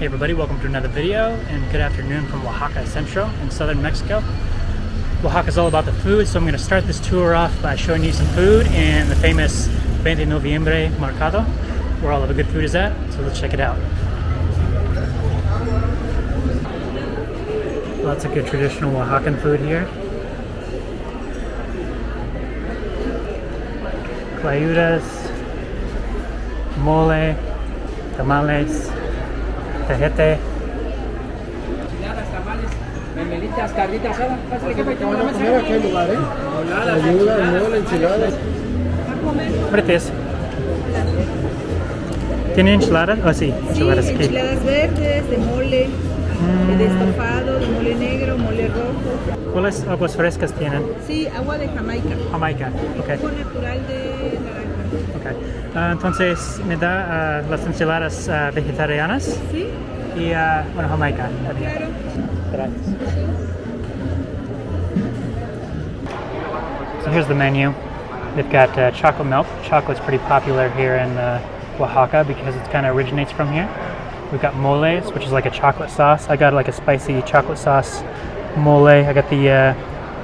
Hey everybody, welcome to another video and good afternoon from Oaxaca, Centro in southern Mexico. Oaxaca is all about the food, so I'm going to start this tour off by showing you some food in the famous 20 Noviembre Mercado, where all of the good food is at, so let's check it out. Lots of good traditional Oaxacan food here. Clayudas, mole, tamales, tejete. Memelitas, carnitas asadas. Aquí hay lugar, ¿eh? Ayuda, mole, enchiladas. ¿Bretes? ¿Tiene enchiladas? Oh, sí, enchiladas. Sí, enchiladas verdes, de mole, de estofado, de mole negro, mole rojo. ¿Cuáles aguas frescas tienen? Sí, agua de Jamaica. Jamaica, ok. Jugo natural de naranja. Okay. Entonces, ¿me da las enchiladas vegetarianas? Sí, Y, bueno, Jamaica. claro. Gracias. So here's the menu. They've got chocolate milk. Chocolate's pretty popular here in Oaxaca because it kind of originates from here. We've got moles, which is like a chocolate sauce. I got like a spicy chocolate sauce mole. I got the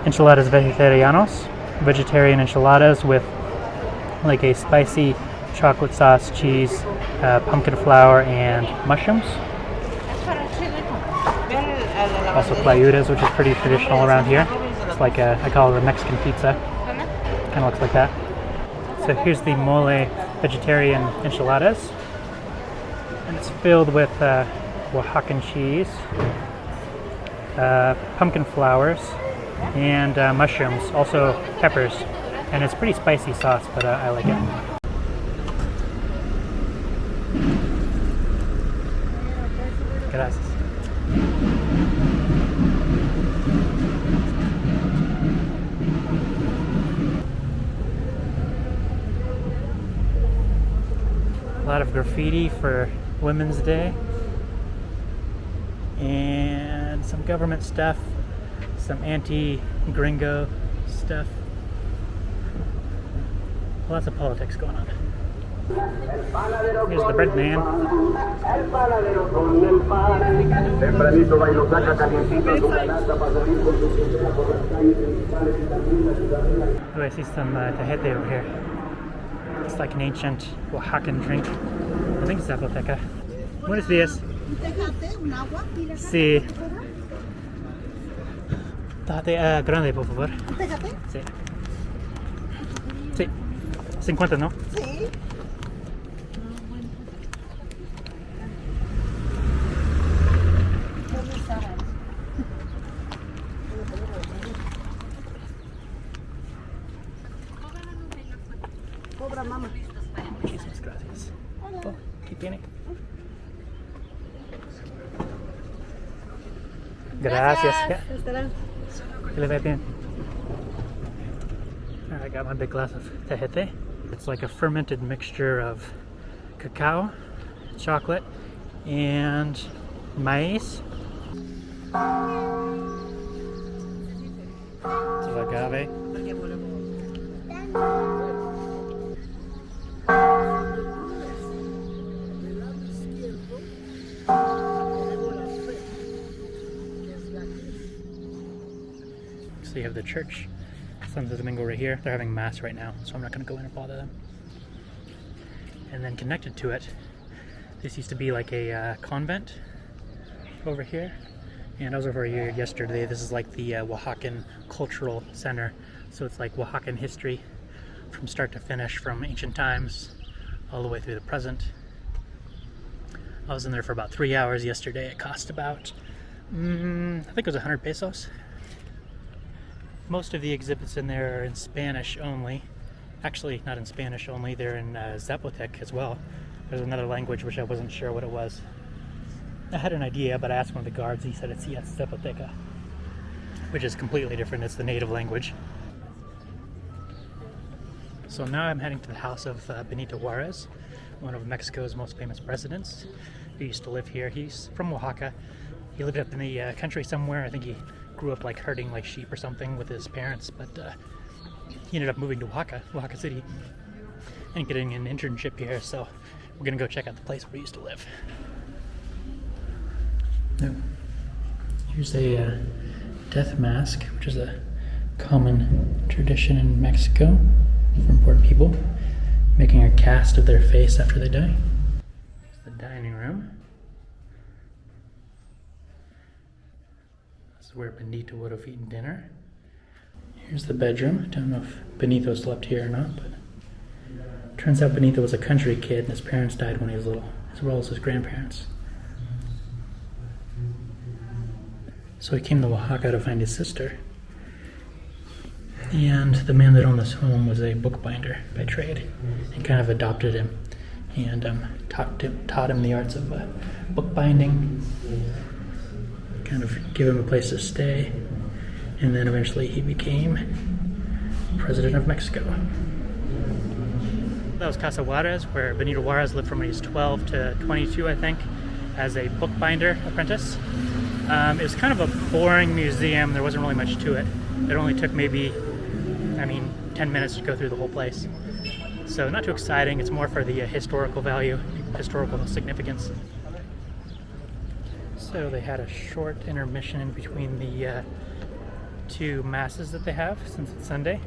enchiladas vegetarianos, vegetarian enchiladas with like a spicy chocolate sauce, cheese, pumpkin flour, and mushrooms. Also clayudas, which is pretty traditional around here. It's like I call it a Mexican pizza. Kind of looks like that. So here's the mole vegetarian enchiladas. And it's filled with Oaxacan cheese, pumpkin flowers, and mushrooms, also peppers. And it's pretty spicy sauce, but I like it. Gracias. A lot of graffiti for Women's Day. And some government stuff, some anti-gringo stuff. Lots of politics going on. Here's the bread man. Oh, I see some tejete over here. It's like an ancient Oaxacan drink. I think it's Zapoteca. Buenos días. Sí. Tejate grande, por favor. Sí. Sí. 50, ¿no? Sí. Cobra, mamá. Muchísimas gracias. Oh, ¿qué tiene? Gracias. Yeah. Estará. Que le vaya bien. I got my big glass of tejete. It's like a fermented mixture of cacao, chocolate, and maize. It's of agave. So you have the church, Santo Domingo right here. They're having mass right now, so I'm not going to go in and bother them. And then connected to it, this used to be like a convent over here. And I was over here yesterday. This is like the Oaxacan Cultural Center. So it's like Oaxacan history from start to finish, from ancient times all the way through the present. I was in there for about 3 hours yesterday. It cost about, I think it was 100 pesos. Most of the exhibits in there are in Spanish only. Actually, not in Spanish only, they're in Zapotec as well. There's another language which I wasn't sure what it was. I had an idea, but I asked one of the guards, he said it's Zapoteca, which is completely different. It's the native language. So now I'm heading to the house of Benito Juarez, one of Mexico's most famous presidents. He used to live here. He's from Oaxaca. He lived up in the country somewhere. I think he grew up like herding like sheep or something with his parents, but he ended up moving to Oaxaca City, and getting an internship here. So we're gonna go check out the place where he used to live. No. Here's a death mask, which is a common tradition in Mexico for important people, making a cast of their face after they die. Here's the dining room. This is where Benito would have eaten dinner. Here's the bedroom. I don't know if Benito slept here or not, but turns out Benito was a country kid and his parents died when he was little, as well as his grandparents. So he came to Oaxaca to find his sister. And the man that owned this home was a bookbinder by trade and kind of adopted him and taught him the arts of bookbinding, kind of gave him a place to stay, and then eventually he became president of Mexico. That was Casa Juarez, where Benito Juarez lived from when he was 12 to 22, I think, as a bookbinder apprentice. It was kind of a boring museum. There wasn't really much to it. It only took maybe, 10 minutes to go through the whole place. So not too exciting. It's more for the historical value, historical significance. So they had a short intermission in between the two masses that they have, since it's Sunday.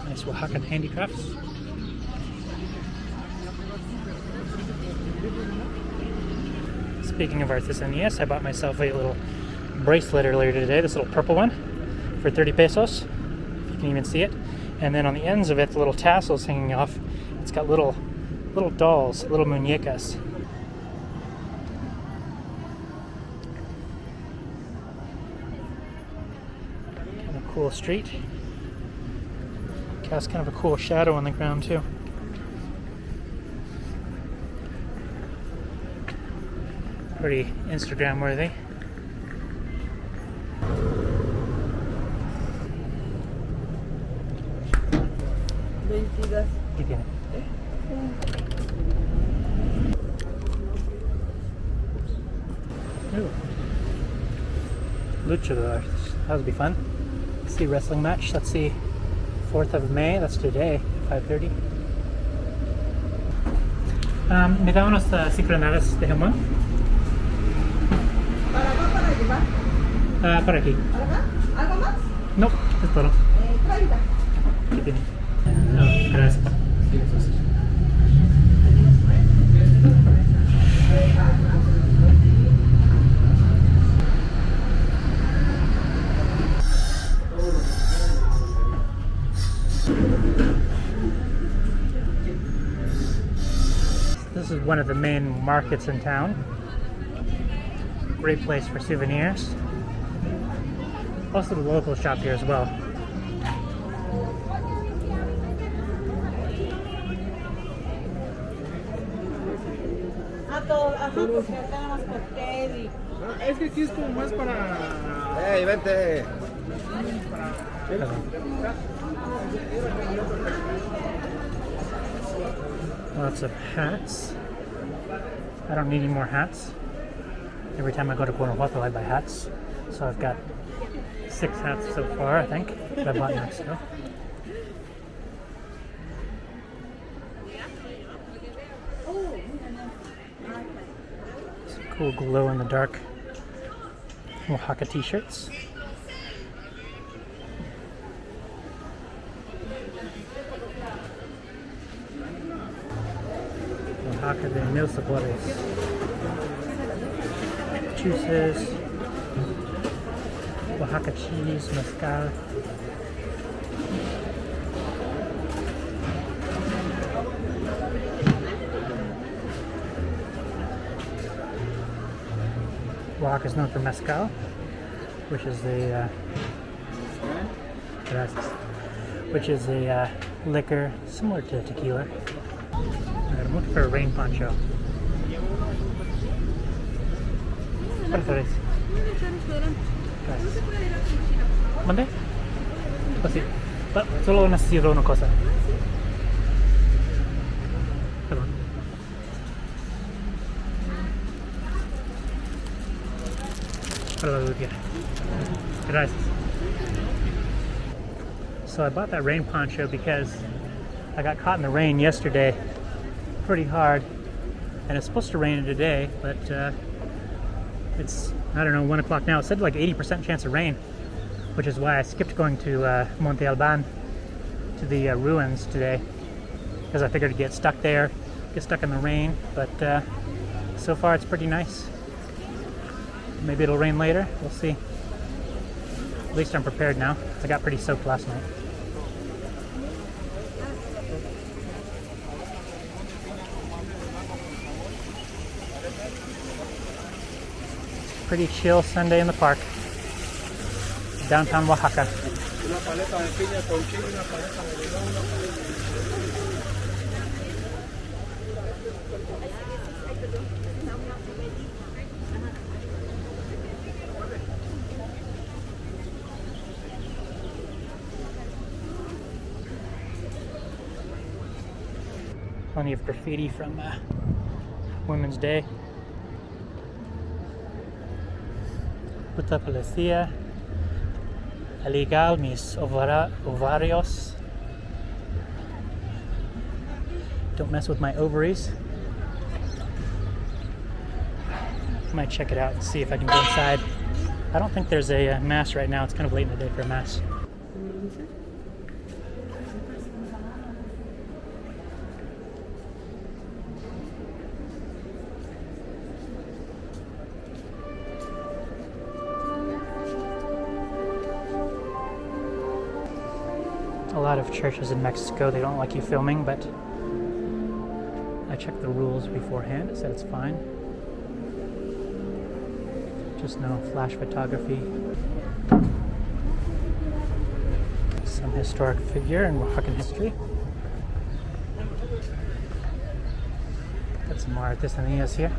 Nice Oaxacan handicrafts. Speaking of artesanías, I bought myself a little bracelet earlier today, this little purple one, for 30 pesos, if you can even see it. And then on the ends of it, the little tassels hanging off, it's got little dolls, little muñecas. Kind of cool street. Casts kind of a cool shadow on the ground too. Pretty Instagram worthy. ¿Qué tiene? Ooh. Luchadors. That would be fun. Let's see, wrestling match. Let's see. 4th of May, that's today, 5:30. ¿Me da unos cipranadas de jamón? ¿Para acá, para llevar? Para aquí. ¿Para acá? ¿Algo más? No, es todo. 30. ¿Qué tiene? No, gracias. This is one of the main markets in town. Great place for souvenirs. Also the local shop here as well. Es que aquí es como más para... ¡Ey, vente! Lots of hats. I don't need any more hats. Every time I go to Guanajuato, I buy hats. So I've got 6 hats so far, I think, that I bought in Mexico. Some cool glow-in-the-dark Oaxaca t-shirts. Oaxaca de mil sabores. Juices, Oaxaca cheese, mezcal. Oaxaca is known for mezcal, which is a liquor similar to tequila. Alright, I'm looking for a rain poncho. ¿Cuál es? Gracias. ¿Mande? Pues sí. Solo necesito una cosa. Perdón. Para la bebida. Gracias. So I bought that rain poncho because I got caught in the rain yesterday pretty hard, and it's supposed to rain today, but it's, I don't know, 1 o'clock now. It said like 80% chance of rain, which is why I skipped going to Monte Alban, to the ruins today, because I figured to get stuck there, get stuck in the rain, but so far it's pretty nice. Maybe it'll rain later, we'll see. At least I'm prepared now. I got pretty soaked last night. Pretty chill Sunday in the park, downtown Oaxaca. Una paleta de piña con chile, una paleta de limón, una paleta de... Plenty of graffiti from Women's Day. Puta policía, illegal mis ovarios. Don't mess with my ovaries. Might check it out and see if I can go inside. I don't think there's a mass right now. It's kind of late in the day for a mass. A lot of churches in Mexico, they don't like you filming, but I checked the rules beforehand. It said it's fine. Just no flash photography. Some historic figure in Oaxacan history. Got some more artesanías here.